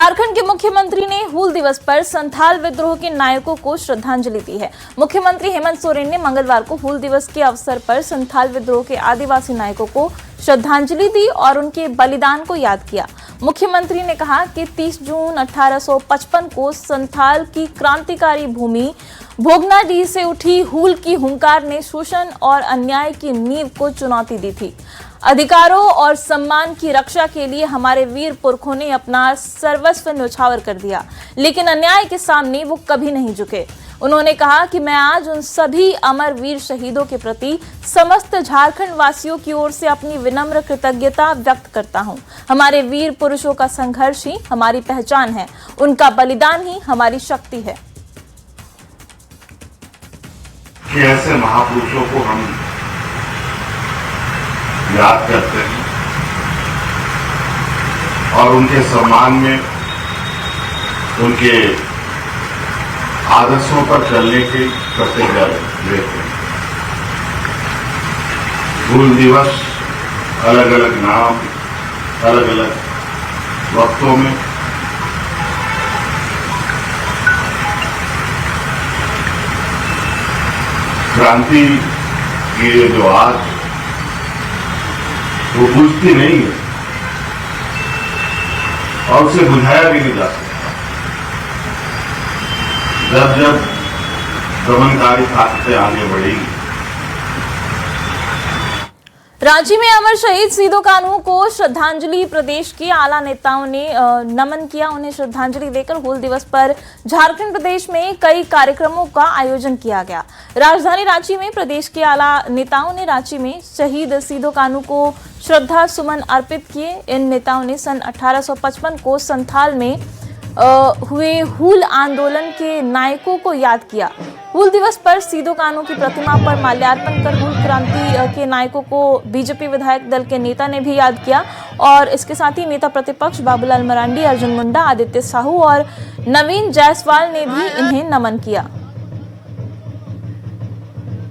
झारखंड के मुख्यमंत्री ने हूल दिवस पर संथाल विद्रोह के नायकों को श्रद्धांजलि दी है। मुख्यमंत्री हेमंत सोरेन ने मंगलवार को हूल दिवस के अवसर पर संथाल विद्रोह के आदिवासी नायकों को श्रद्धांजलि दी और उनके बलिदान को याद किया। मुख्यमंत्री ने कहा कि 30 जून 1855 को संथाल की क्रांतिकारी भूमि भोगनाडीह से उठी हूल की हुंकार ने शोषण और अन्याय की नींव को चुनौती दी थी। अधिकारों और सम्मान की रक्षा के लिए हमारे वीर पुरखों ने अपना सर्वस्व न्यौछावर कर दिया, लेकिन अन्याय के सामने वो कभी नहीं झुके। उन्होंने कहा कि मैं आज उन सभी अमर वीर शहीदों के प्रति समस्त झारखंड वासियों की ओर से अपनी विनम्र कृतज्ञता व्यक्त करता हूं। हमारे वीर पुरुषों का संघर्ष ही हमारी पहचान है, उनका बलिदान ही हमारी शक्ति है। ऐसे महापुरुषों को हम याद करते हैं और उनके सम्मान में उनके आदर्शों पर चलने की प्रतिज्ञा लेते हैं। हूल दिवस अलग अलग नाम, अलग अलग वक्तों में क्रांति की जो आज वो बुझती नहीं है और उसे बुझाया भी नहीं जा सकता। जब जब दमनकारी ताकतें आगे बढ़ेंगी। रांची में अमर शहीद सिदो कान्हू को श्रद्धांजलि प्रदेश के आला नेताओं ने नमन किया। उन्हें श्रद्धांजलि देकर हूल दिवस पर झारखंड प्रदेश में कई कार्यक्रमों का आयोजन किया गया। राजधानी रांची में प्रदेश के आला नेताओं ने रांची में शहीद सिदो कान्हू को श्रद्धा सुमन अर्पित किए। इन नेताओं ने सन 1855 को संथाल में हुए हूल आंदोलन के नायकों को याद किया। हूल दिवस पर सिदो कान्हू की प्रतिमा पर माल्यार्पण कर हूल क्रांति के नायकों को बीजेपी विधायक दल के नेता ने भी याद किया और इसके साथ ही नेता प्रतिपक्ष बाबूलाल मरांडी, अर्जुन मुंडा, आदित्य साहू और नवीन जायसवाल ने भी इन्हें नमन किया।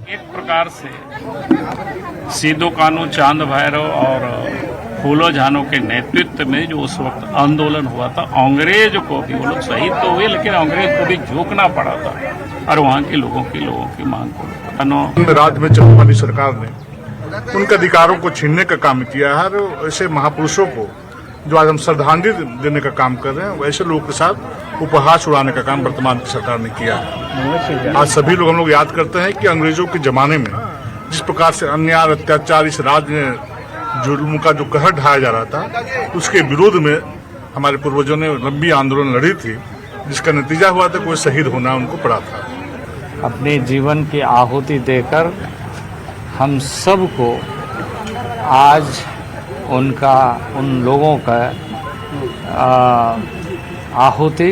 एक प्रकार से सिदो कान्हू, चांद भैरव और फूलो झानो के नेतृत्व में जो उस वक्त आंदोलन हुआ था, अंग्रेज को भी, वो लोग शहीद तो हुए लेकिन अंग्रेज को भी झुकना पड़ा था और वहाँ के लोगों की मांग को। राज्य में चलने वाली सरकार ने उनके अधिकारों को छीनने का काम किया है और ऐसे महापुरुषों को जो आज हम श्रद्धांजलि देने का काम कर रहे हैं, वैसे लोगों के साथ उपहास उड़ाने का काम वर्तमान की सरकार ने किया है। आज सभी लोग हम लोग याद करते हैं कि अंग्रेजों के जमाने में जिस प्रकार से अन्याय अत्याचार इस राज्य में जुल्म का जो कहर ढाया जा रहा था, उसके विरोध में हमारे पूर्वजों ने लंबी आंदोलन लड़ी थी, जिसका नतीजा हुआ था कोई शहीद होना उनको पड़ा था। अपने जीवन की आहुति देकर हम सबको आज उन लोगों का आहुति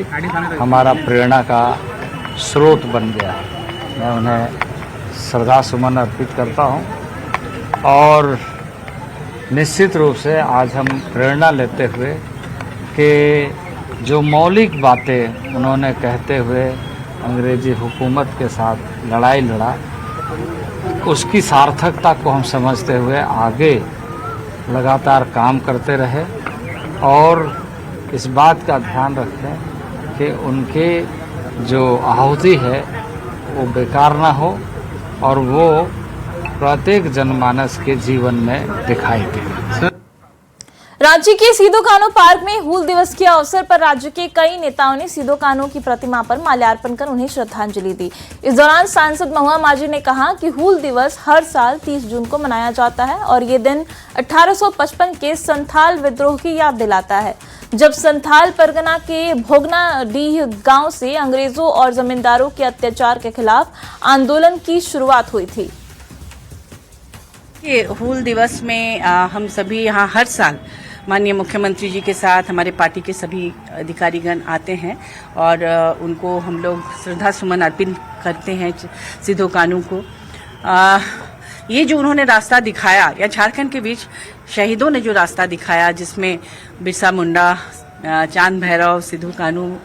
हमारा प्रेरणा का स्रोत बन गया है। मैं उन्हें श्रद्धा सुमन अर्पित करता हूँ और निश्चित रूप से आज हम प्रेरणा लेते हुए कि जो मौलिक बातें उन्होंने कहते हुए अंग्रेजी हुकूमत के साथ लड़ाई लड़ा, उसकी सार्थकता को हम समझते हुए आगे लगातार काम करते रहे और इस बात का ध्यान रखें कि उनके जो आहुति है वो बेकार ना हो और वो प्रत्येक जनमानस के जीवन में दिखाई दे। रांची के सिदो कान्हू पार्क में हूल दिवस के अवसर पर राज्य के कई नेताओं ने सिदो कान्हू की प्रतिमा पर माल्यार्पण कर उन्हें श्रद्धांजलि दी। इस दौरान सांसद महुआ माझी ने कहा कि हूल दिवस हर साल 30 जून को मनाया जाता है और ये दिन 1855 के संथाल विद्रोह की याद दिलाता है, जब संथाल परगना के भोगनाडीह गांव से अंग्रेजों और जमींदारों के अत्याचार के खिलाफ आंदोलन की शुरुआत हुई थी। हूल दिवस में हम सभी यहाँ हर साल माननीय मुख्यमंत्री जी के साथ हमारे पार्टी के सभी अधिकारीगण आते हैं और उनको हम लोग श्रद्धा सुमन अर्पित करते हैं सिदो कान्हू को। ये जो उन्होंने रास्ता दिखाया, या झारखंड के बीच शहीदों ने जो रास्ता दिखाया, जिसमें बिरसा मुंडा, चांद भैरव, सिदो कान्हू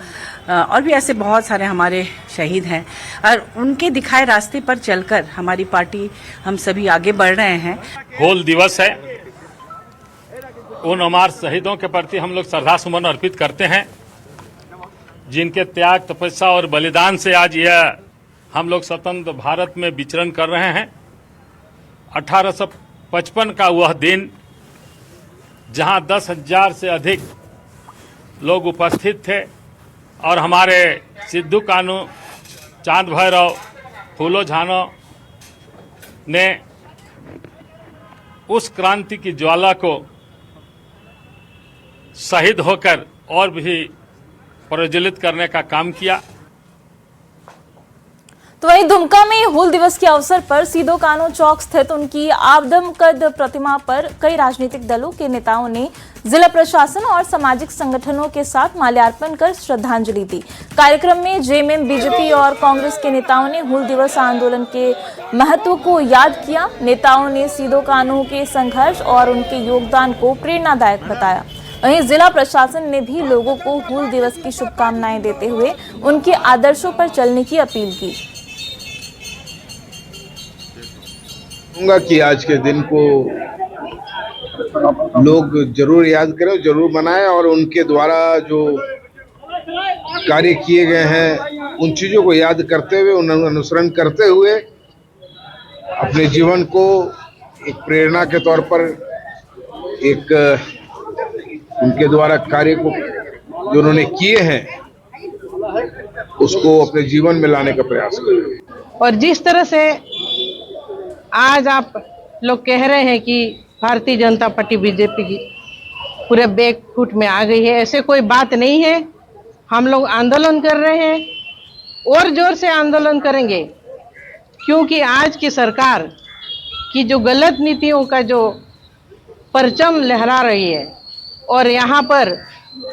और भी ऐसे बहुत सारे हमारे शहीद हैं और उनके दिखाए रास्ते पर चलकर हमारी पार्टी, हम सभी आगे बढ़ रहे हैं। हूल दिवस है, उन हमारे शहीदों के प्रति हम लोग श्रद्धा सुमन अर्पित करते हैं जिनके त्याग, तपस्या और बलिदान से आज यह हम लोग स्वतंत्र भारत में विचरण कर रहे हैं। 1855 का वह दिन जहां 10,000 से अधिक लोग उपस्थित थे और हमारे सिद्धू कानू, चांद भैरव, फूलो झानो ने उस क्रांति की ज्वाला को शहीद होकर और भी प्रज्वलित करने का काम किया। तो वहीं दुमका में हूल दिवस के अवसर पर सीधो कानू चौक स्थित उनकी आदमकद प्रतिमा पर कई राजनीतिक दलों के नेताओं ने जिला प्रशासन और सामाजिक संगठनों के साथ माल्यार्पण कर श्रद्धांजलि दी। कार्यक्रम में जेएमएम, बीजेपी और कांग्रेस के नेताओं ने हूल दिवस आंदोलन के महत्व को याद किया। नेताओं ने सीधो कानू के संघर्ष और उनके योगदान को प्रेरणादायक बताया। वहीं जिला प्रशासन ने भी लोगों को हूल दिवस की शुभकामनाएं देते हुए उनके आदर्शों पर चलने की अपील की। कहूँगा कि आज के दिन को लोग जरूर याद करें, जरूर मनाएं और उनके द्वारा जो कार्य किए गए हैं उन चीज़ों को याद करते हुए, उन अनुसरण करते हुए अपने जीवन को एक प्रेरणा के तौर पर, एक उनके द्वारा कार्य को जो उन्होंने किए हैं उसको अपने जीवन में लाने का प्रयास करें। और जिस तरह से आज आप लोग कह रहे हैं कि भारतीय जनता पार्टी बीजेपी की पूरे बैकफुट में आ गई है, ऐसे कोई बात नहीं है। हम लोग आंदोलन कर रहे हैं और जोर से आंदोलन करेंगे, क्योंकि आज की सरकार की जो गलत नीतियों का जो परचम लहरा रही है और यहाँ पर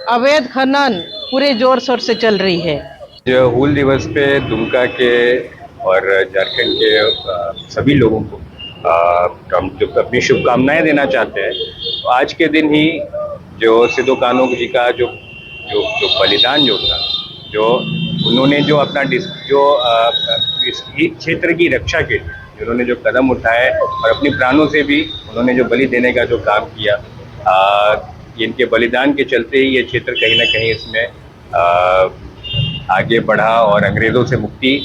अवैध खनन पूरे जोर शोर से चल रही है। जो हूल दिवस पे दुमका के और झारखंड के सभी लोगों को हम जो अपनी शुभकामनाएं देना चाहते हैं, तो आज के दिन ही जो सिद्धू कानू जी का जो बलिदान जो था, जो उन्होंने जो अपना इस क्षेत्र की रक्षा के लिए उन्होंने जो कदम उठाए और अपनी प्राणों से भी उन्होंने जो बलि देने का जो काम किया, इनके बलिदान के चलते ही ये क्षेत्र कहीं ना कहीं इसमें आगे बढ़ा और अंग्रेज़ों से मुक्ति